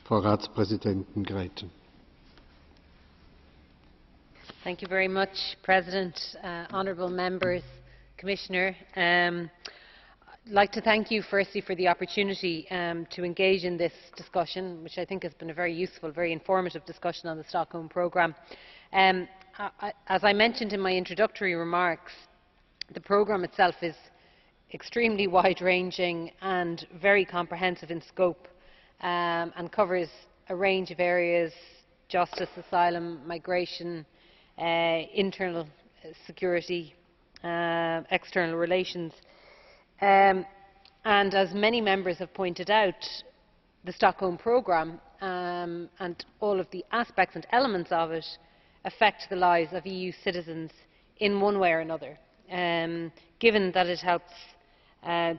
Frau Ratspräsidentin Gräten. Thank you very much, President, honourable members, Commissioner. I'd like to thank you firstly for the opportunity to engage in this discussion, which I think has been a very useful, very informative discussion on the Stockholm Programme. As I mentioned in my introductory remarks, the programme itself is extremely wide-ranging and very comprehensive in scope, and covers a range of areas: justice, asylum, migration, internal security, external relations. And as many members have pointed out, the Stockholm Programme and all of the aspects and elements of it affect the lives of EU citizens in one way or another, given that it helps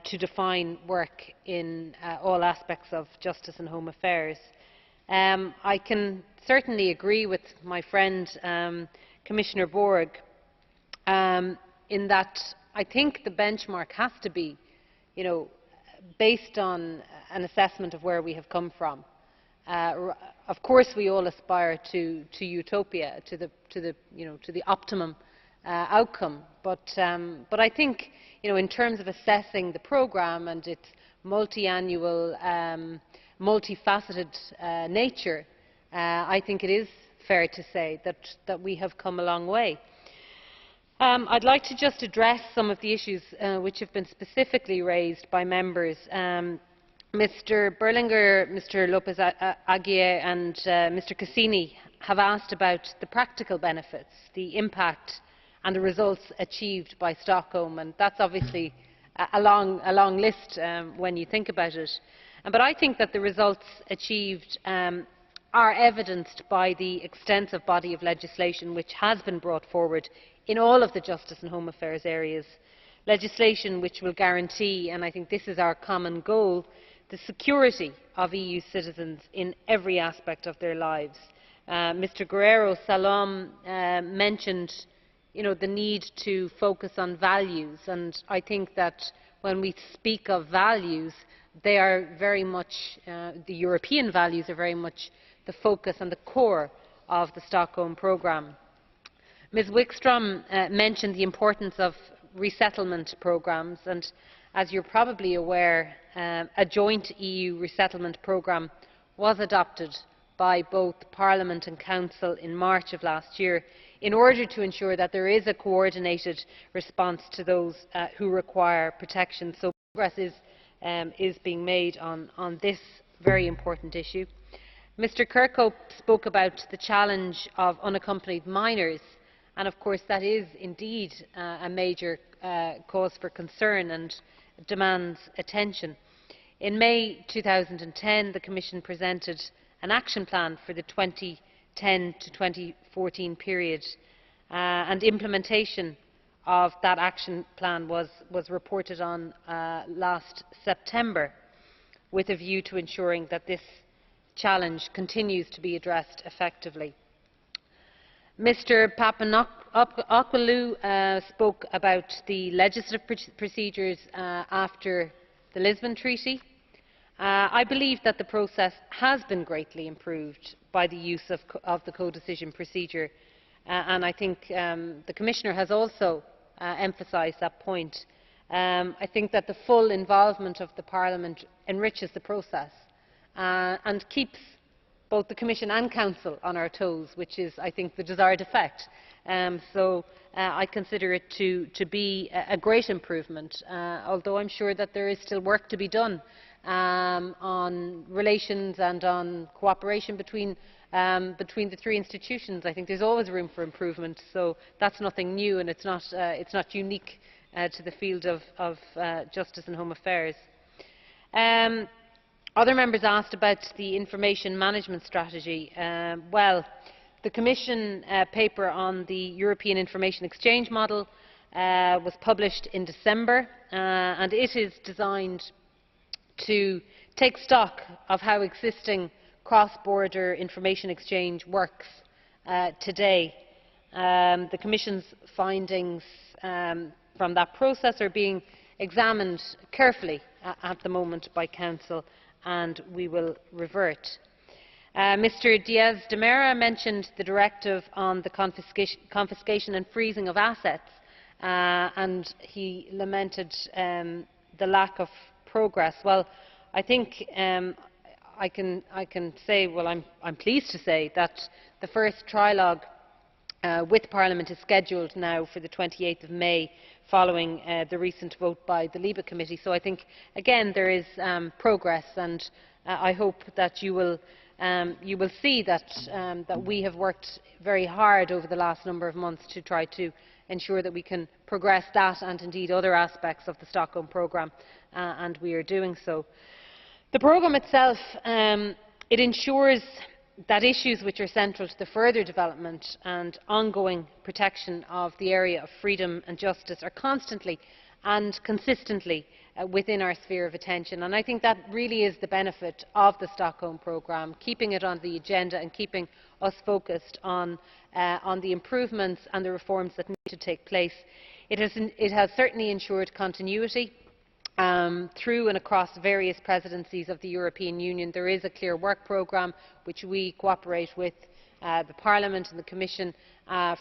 to define work in all aspects of justice and home affairs. I can certainly agree with my friend Commissioner Borg in that I think the benchmark has to be, based on an assessment of where we have come from. Of course, we all aspire to utopia, to the optimum outcome. But I think, in terms of assessing the programme and its multi-annual, multifaceted nature, I think it is fair to say that we have come a long way. I'd like to just address some of the issues which have been specifically raised by members. Mr Berlinguer, Mr Lopez Aguilar and Mr Cassini have asked about the practical benefits, the impact and the results achieved by Stockholm, and that's obviously a long list when you think about it. But I think that the results achieved are evidenced by the extensive body of legislation which has been brought forward in all of the justice and home affairs areas, legislation which will guarantee, and I think this is our common goal, the security of EU citizens in every aspect of their lives. Mr Guerrero Salom mentioned the need to focus on values, and I think that when we speak of values, they are very much, the European values are very much the focus and the core of the Stockholm Programme. Ms Wikström mentioned the importance of resettlement programmes, and as you are probably aware, a joint EU resettlement programme was adopted by both Parliament and Council in March of last year in order to ensure that there is a coordinated response to those who require protection. So progress is being made on this very important issue. Mr Kirkhope spoke about the challenge of unaccompanied minors, and of course that is indeed a major cause for concern and demands attention. In May 2010, the Commission presented an action plan for the 2010 to 2014 period, and implementation of that action plan was reported on last September, with a view to ensuring that this challenge continues to be addressed effectively. Mr Papadopoulou spoke about the legislative procedures after the Lisbon Treaty. I believe that the process has been greatly improved by the use of the codecision procedure, and I think the Commissioner has also emphasised that point. I think that the full involvement of the Parliament enriches the process and keeps both the Commission and Council on our toes, which is, I think, the desired effect. So I consider it to be a great improvement, although I am sure that there is still work to be done on relations and on cooperation between the three institutions. I think there is always room for improvement, so that is nothing new, and it is not unique to the field of justice and home affairs. Other members asked about the information management strategy. Well, the Commission paper on the European Information Exchange Model was published in December, and it is designed to take stock of how existing cross-border information exchange works today. The Commission's findings from that process are being examined carefully at the moment by Council, and we will revert. Mr Diaz de Mera mentioned the directive on the confiscation and freezing of assets, and he lamented the lack of progress. Well, I think I can say, well, I'm pleased to say that the first trilogue with Parliament is scheduled now for the 28th of May, following the recent vote by the LIBE Committee. So I think, again, there is progress, and I hope that you will see that we have worked very hard over the last number of months to try to ensure that we can progress that and indeed other aspects of the Stockholm Programme, and we are doing so. The programme itself, it ensures that issues which are central to the further development and ongoing protection of the area of freedom and justice are constantly and consistently within our sphere of attention. And I think that really is the benefit of the Stockholm Programme, keeping it on the agenda and keeping us focused on the improvements and the reforms that need to take place. It has certainly ensured continuity through and across various presidencies of the European Union. There is a clear work programme which we cooperate with the Parliament and the Commission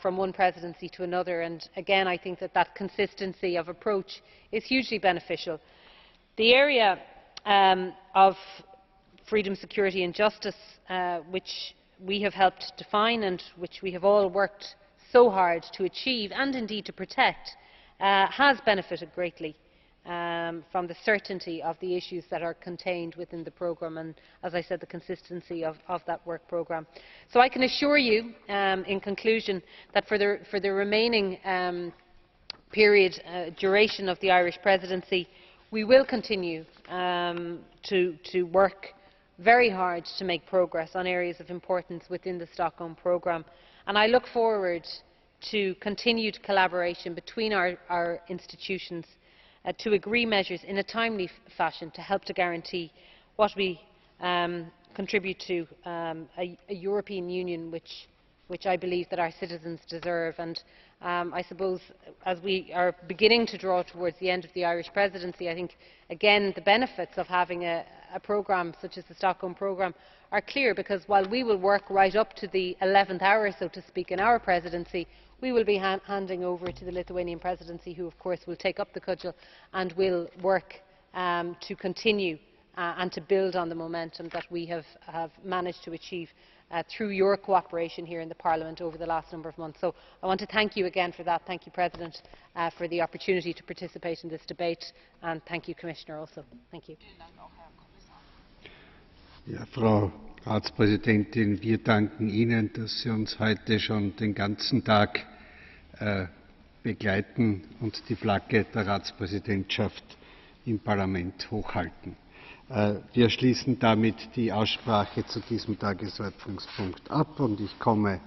from one presidency to another, and again I think that consistency of approach is hugely beneficial. The area of freedom, security and justice, which we have helped define and which we have all worked so hard to achieve and indeed to protect, has benefited greatly from the certainty of the issues that are contained within the programme and, as I said, the consistency of that work programme. So I can assure you, in conclusion, that for the remaining duration of the Irish Presidency, we will continue to work very hard to make progress on areas of importance within the Stockholm Programme, and I look forward to continued collaboration between our institutions to agree measures in a timely fashion to help to guarantee what we contribute to a European Union which I believe that our citizens deserve. And I suppose, as we are beginning to draw towards the end of the Irish Presidency, I think again the benefits of having a programme such as the Stockholm Programme are clear, because while we will work right up to the 11th hour, so to speak, in our presidency, we will be handing over to the Lithuanian Presidency, who of course will take up the cudgel and will work to continue and to build on the momentum that we have managed to achieve through your cooperation here in the Parliament over the last number of months. So I want to thank you again for that. Thank you, President, for the opportunity to participate in this debate, and thank you, Commissioner, also. Thank you. Ja, Frau Ratspräsidentin, wir danken Ihnen, dass Sie uns heute schon den ganzen Tag begleiten und die Flagge der Ratspräsidentschaft im Parlament hochhalten. Wir schließen damit die Aussprache zu diesem Tagesordnungspunkt ab, und ich komme